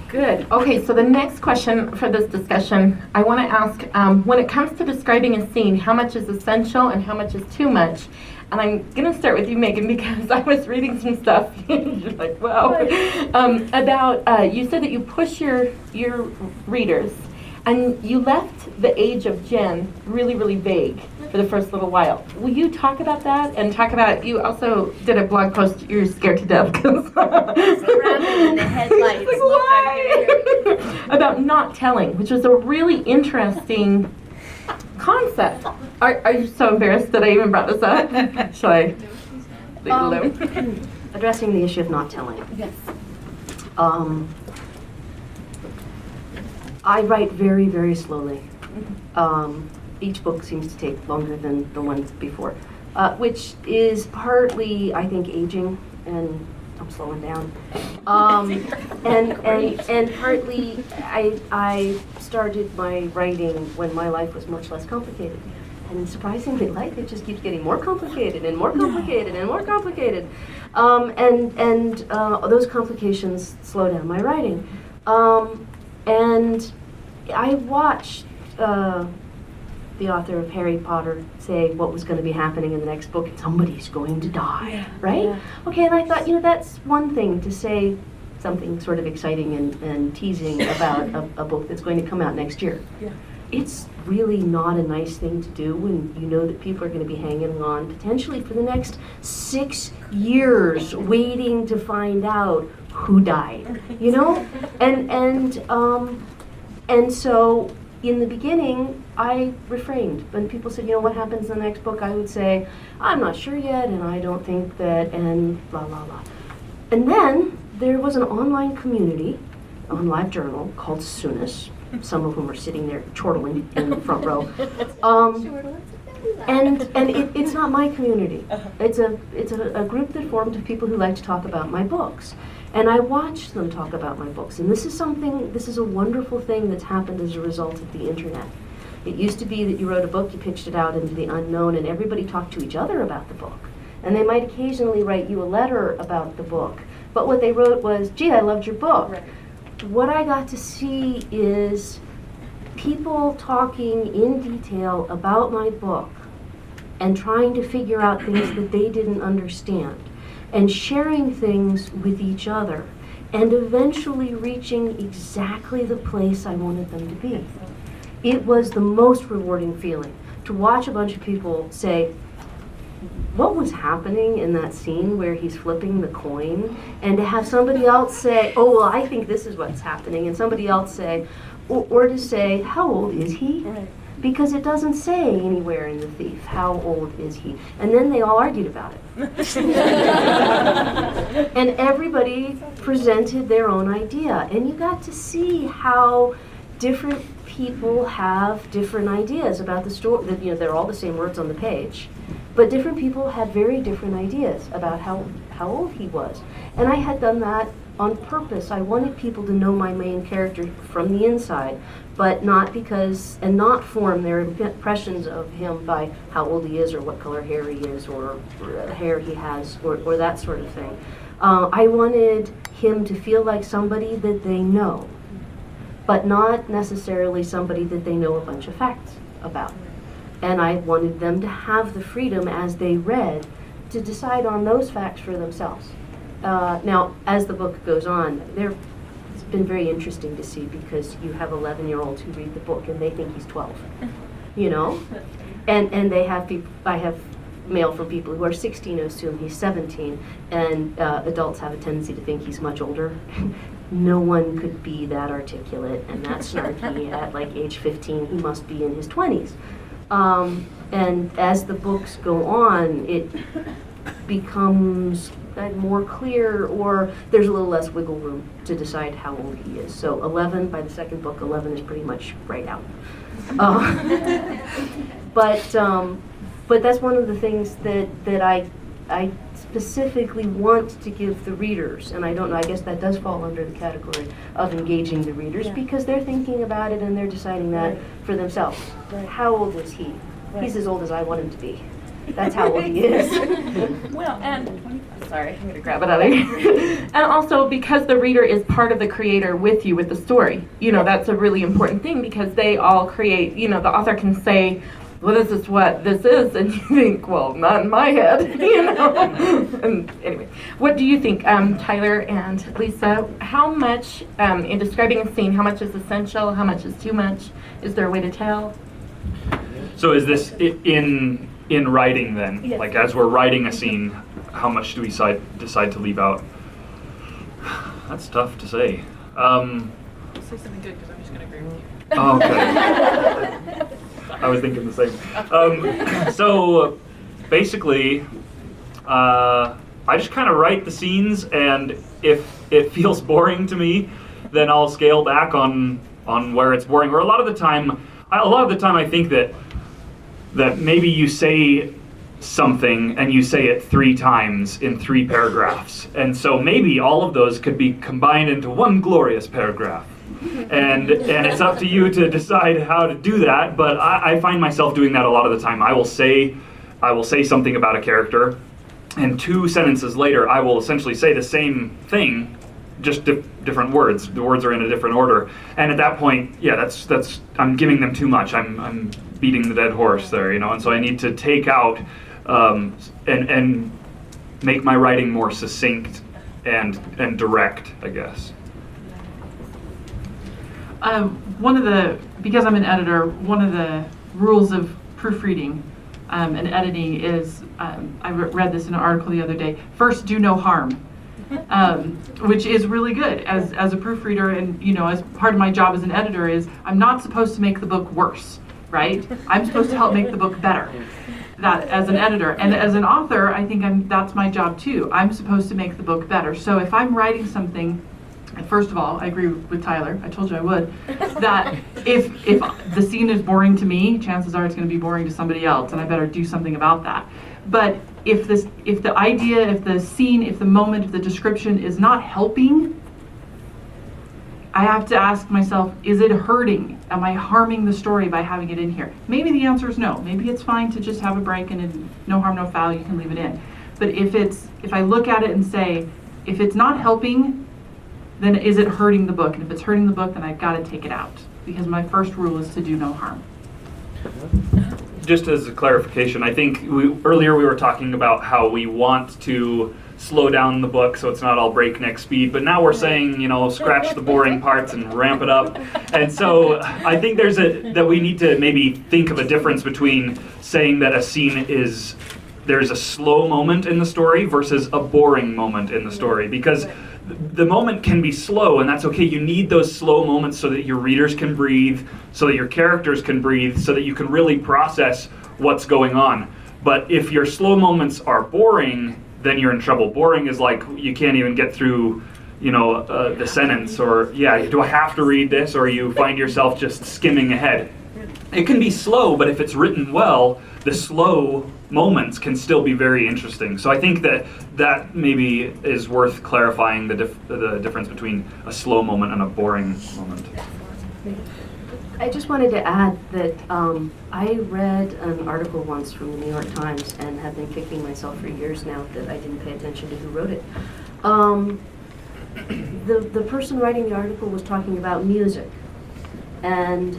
Good. Okay, so the next question for this discussion, I want to ask, when it comes to describing a scene, how much is essential and how much is too much? And I'm going to start with you, Megan, because I was reading some stuff. You're like, wow. About, you said that you push your readers, and you left the age of Jen really, really vague for the first little while. Will you talk about that and talk about, you also did a blog post, you're scared to death because in the headlights. About not telling, which was a really interesting concept. Are you so embarrassed that I even brought this up? Shall I leave it alone? Addressing the issue of not telling. Yes. I write very, very slowly. Each book seems to take longer than the one before, which is partly, I think, aging, and I'm slowing down. And partly, I started my writing when my life was much less complicated. And surprisingly, life, it just keeps getting more complicated and more complicated and more complicated. And those complications slow down my writing. And I watched the author of Harry Potter say what was going to be happening in the next book. Somebody's going to die, right? Yeah. Okay, and I thought, that's one thing to say something sort of exciting and teasing about a book that's going to come out next year. Yeah. It's really not a nice thing to do when you know that people are going to be hanging on potentially for the next 6 years waiting to find out who died, and so in the beginning I refrained. When people said, what happens in the next book, I would say, I'm not sure yet, and I don't think that, and blah blah blah. And then there was an online community on LiveJournal called Soonest, some of whom are sitting there chortling in the front row. And it's not my community. It's a group that formed of people who like to talk about my books. And I watch them talk about my books. And this is a wonderful thing that's happened as a result of the internet. It used to be that you wrote a book, you pitched it out into the unknown, and everybody talked to each other about the book. And they might occasionally write you a letter about the book. But what they wrote was, gee, I loved your book. Right. What I got to see is people talking in detail about my book and trying to figure out things that they didn't understand, and sharing things with each other, and eventually reaching exactly the place I wanted them to be. It was the most rewarding feeling to watch a bunch of people say, what was happening in that scene where he's flipping the coin, and to have somebody else say, oh, well, I think this is what's happening, and somebody else say, or to say, how old is he? Right. Because it doesn't say anywhere in The Thief, how old is he? And then they all argued about it. And everybody presented their own idea. And you got to see how different people have different ideas about the story. They're all the same words on the page. But different people had very different ideas about how old he was. And I had done that on purpose. I wanted people to know my main character from the inside, but not form their impressions of him by how old he is or what color hair he is or hair he has or that sort of thing. I wanted him to feel like somebody that they know, but not necessarily somebody that they know a bunch of facts about. And I wanted them to have the freedom as they read to decide on those facts for themselves. Now, as the book goes on, it's been very interesting to see, because you have 11-year-olds who read the book and they think he's 12, and they have I have mail from people who are 16 who assume he's 17, and adults have a tendency to think he's much older. No one could be that articulate and that snarky at like age 15. He must be in his 20s. And as the books go on, it becomes more clear, or there's a little less wiggle room to decide how old he is. So 11, by the second book, 11 is pretty much right out. But that's one of the things that I specifically want to give the readers, and I don't know, I guess that does fall under the category of engaging the readers, because they're thinking about it and they're deciding that for themselves. Right. How old is he? Right. He's as old as I want him to be. That's how old he is. Well, and sorry, I'm gonna grab it out of here. And also because the reader is part of the creator with you with the story. You know, that's a really important thing because they all create, you know, the author can say, well, this is what this is, and you think, well, not in my head, you know. And anyway, what do you think, Tyler and Lisa? How much, in describing a scene, how much is essential, how much is too much? Is there a way to tell? So is this in writing then? Yes. Like as we're writing a scene, how much do we decide to leave out? That's tough to say. I'll say something good because I'm just going to agree with you. Oh, okay. I was thinking the same. So basically, I just kind of write the scenes, and if it feels boring to me, then I'll scale back on where it's boring. Or a lot of the time I think that maybe you say something and you say it 3 times in 3 paragraphs, and so maybe all of those could be combined into one glorious paragraph. And it's up to you to decide how to do that, but I find myself doing that a lot of the time. I will say something about a character, and 2 sentences later I will essentially say the same thing, just different words. The words are in a different order, and at that point, yeah, that's I'm giving them too much. I'm beating the dead horse there, you know, and so I need to take out and make my writing more succinct and direct, I guess. Because I'm an editor, one of the rules of proofreading and editing is, I read this in an article the other day, first do no harm, which is really good as a proofreader, and you know, as part of my job as an editor is I'm not supposed to make the book worse, right? I'm supposed to help make the book better. That as an editor, and as an author, I think that's my job too. I'm supposed to make the book better. So if I'm writing something, first of all, I agree with Tyler. I told you I would. That if the scene is boring to me, chances are it's going to be boring to somebody else, and I better do something about that. But if the idea, if the scene, if the moment, if the description is not helping, I have to ask myself, is it hurting? Am I harming the story by having it in here? Maybe the answer is no. Maybe it's fine to just have a break and no harm, no foul, you can leave it in. But if I look at it and say, if it's not helping, then is it hurting the book? And if it's hurting the book, then I've got to take it out. Because my first rule is to do no harm. Just as a clarification, I think earlier we were talking about how we want to slow down the book so it's not all breakneck speed, but now we're saying, you know, scratch the boring parts and ramp it up. And so I think that we need to maybe think of a difference between saying that a scene there's a slow moment in the story versus a boring moment in the story, because the moment can be slow, and that's okay. You need those slow moments so that your readers can breathe, so that your characters can breathe, so that you can really process what's going on. But if your slow moments are boring, then you're in trouble. Boring is like you can't even get through, you know, the sentence, or yeah, do I have to read this? Or you find yourself just skimming ahead. It can be slow, but if it's written well, the slow moments can still be very interesting. So I think that maybe is worth clarifying the difference between a slow moment and a boring moment. I just wanted to add that I read an article once from the New York Times and have been kicking myself for years now that I didn't pay attention to who wrote it. The person writing the article was talking about music. And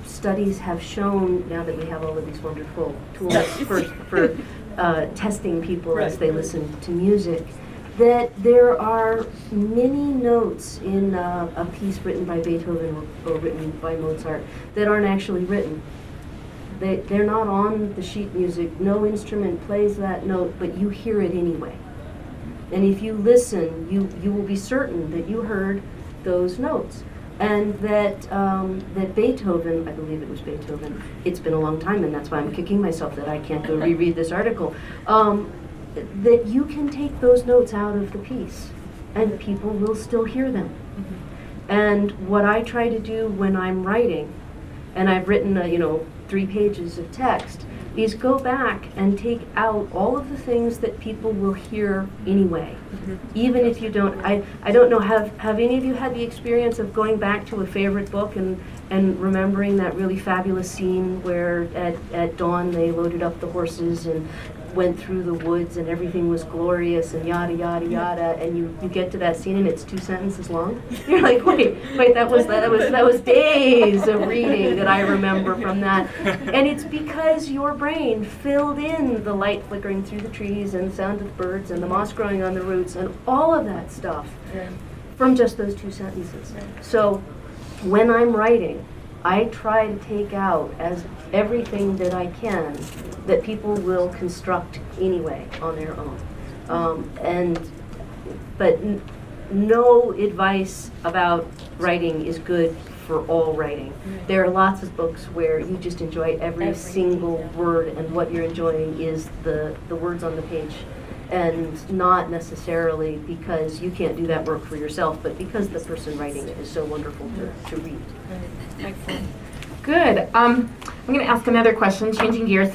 studies have shown, now that we have all of these wonderful tools for testing people as they listen to music, that there are many notes in a piece written by Beethoven or written by Mozart that aren't actually written. They're not on the sheet music. No instrument plays that note, but you hear it anyway. And if you listen, you will be certain that you heard those notes. And that Beethoven, I believe it was Beethoven, it's been a long time, and that's why I'm kicking myself that I can't go reread this article, that you can take those notes out of the piece, and people will still hear them. Mm-hmm. And what I try to do when I'm writing, and I've written, 3 pages of text, is go back and take out all of the things that people will hear anyway. Even if you don't, I don't know, have any of you had the experience of going back to a favorite book and remembering that really fabulous scene where at dawn they loaded up the horses and went through the woods and everything was glorious and yada yada yada, and you get to that scene and it's 2 sentences long? You're like, wait, that was days of reading that I remember from that. And it's because your brain filled in the light flickering through the trees and the sound of the birds and the moss growing on the roots and all of that stuff from just those 2 sentences. So when I'm writing, I try to take out as everything that I can that people will construct anyway on their own. But no advice about writing is good for all writing. There are lots of books where you just enjoy every single word, and what you're enjoying is the words on the page. And not necessarily because you can't do that work for yourself, but because the person writing it is so wonderful to read. Excellent. Good. I'm going to ask another question, changing gears.